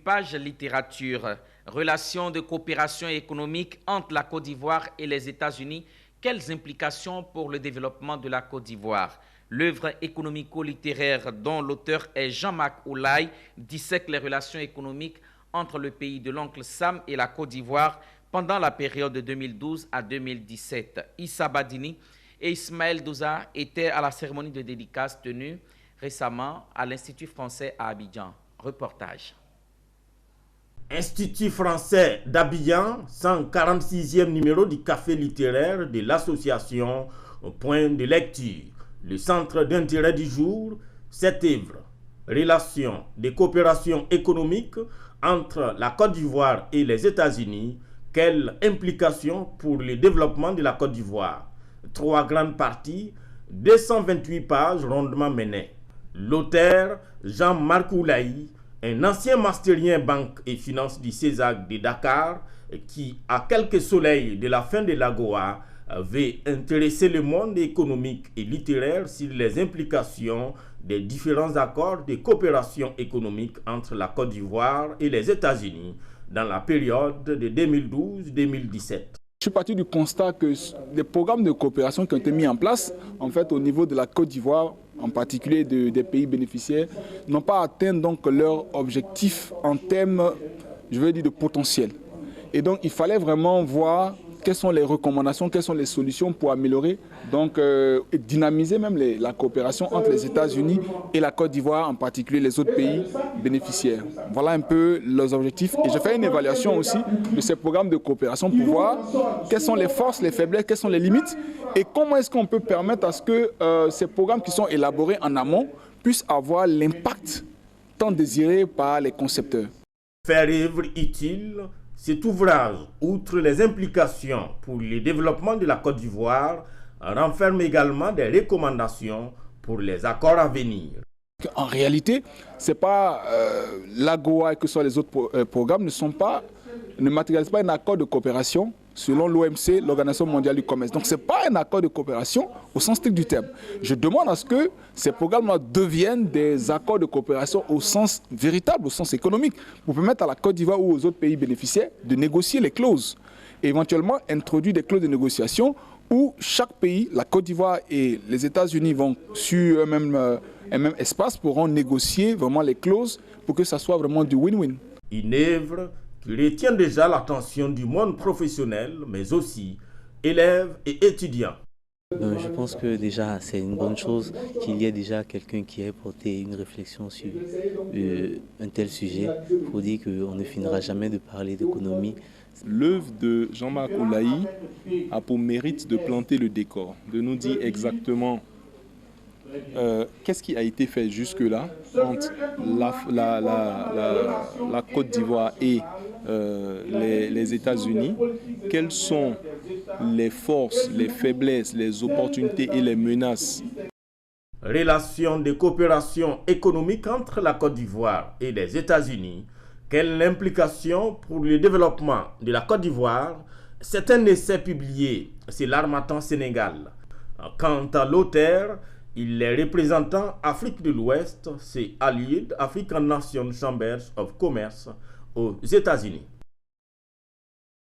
Page littérature, relations de coopération économique entre la Côte d'Ivoire et les États-Unis, quelles implications pour le développement de la Côte d'Ivoire? L'œuvre économico-littéraire dont l'auteur est Jean-Marc Oulaye dissèque les relations économiques entre le pays de l'oncle Sam et la Côte d'Ivoire pendant la période de 2012 à 2017. Issa Badini et Ismaël Douza étaient à la cérémonie de dédicace tenue récemment à l'Institut français à Abidjan. Reportage. Institut français d'Abidjan, 146e numéro du café littéraire de l'association Point de lecture. Le centre d'intérêt du jour, cette œuvre, relations de coopération économique entre la Côte d'Ivoire et les États-Unis, quelle implication pour le développement de la Côte d'Ivoire? 3 grandes parties, 228 pages rondement menées. L'auteur, Jean-Marc Oulaye, un ancien masterien banque et finance du CESAC de Dakar, qui, à quelques soleils de la fin de l'AGOA, avait intéressé le monde économique et littéraire sur les implications des différents accords de coopération économique entre la Côte d'Ivoire et les États-Unis dans la période de 2012-2017. Je suis parti du constat que les programmes de coopération qui ont été mis en place, en fait, au niveau de la Côte d'Ivoire, en particulier des pays bénéficiaires, n'ont pas atteint donc leur objectif en termes, je veux dire, de potentiel. Et donc, il fallait vraiment voir quelles sont les recommandations, quelles sont les solutions pour améliorer, donc et dynamiser même la coopération entre les États-Unis et la Côte d'Ivoire, en particulier les autres pays bénéficiaires. Voilà un peu leurs objectifs. Et j'ai fait une évaluation aussi de ces programmes de coopération pour voir quelles sont les forces, les faiblesses, quelles sont les limites et comment est-ce qu'on peut permettre à ce que ces programmes qui sont élaborés en amont puissent avoir l'impact tant désiré par les concepteurs. Faire œuvre utile. Cet ouvrage, outre les implications pour le développement de la Côte d'Ivoire, renferme également des recommandations pour les accords à venir. En réalité, ce n'est pas l'AGOA et que ce soit les autres programmes ne matérialisent pas un accord de coopération selon l'OMC, l'Organisation mondiale du commerce. Donc ce n'est pas un accord de coopération au sens strict du terme. Je demande à ce que ces programmes-là deviennent des accords de coopération au sens véritable, au sens économique, pour permettre à la Côte d'Ivoire ou aux autres pays bénéficiaires de négocier les clauses. Et éventuellement introduire des clauses de négociation où chaque pays, la Côte d'Ivoire et les États-Unis vont sur un même espace, pourront négocier vraiment les clauses pour que ça soit vraiment du win-win. Une œuvre qui retient déjà l'attention du monde professionnel, mais aussi élèves et étudiants. Je pense que déjà c'est une bonne chose qu'il y ait déjà quelqu'un qui ait porté une réflexion sur un tel sujet pour dire qu'on ne finira jamais de parler d'économie. L'œuvre de Jean-Marc Oulaye a pour mérite de planter le décor, de nous dire exactement qu'est-ce qui a été fait jusque-là entre la Côte d'Ivoire et les États-Unis, quelles sont les forces, les faiblesses, les opportunités et les menaces. Relations de coopération économique entre la Côte d'Ivoire et les États-Unis, quelle implication pour le développement de la Côte d'Ivoire? C'est un essai publié sur l'Harmattan Sénégal. Quant à l'auteur, il est représentant Afrique de l'Ouest, c'est ALID, African National Chambers of Commerce aux États-Unis.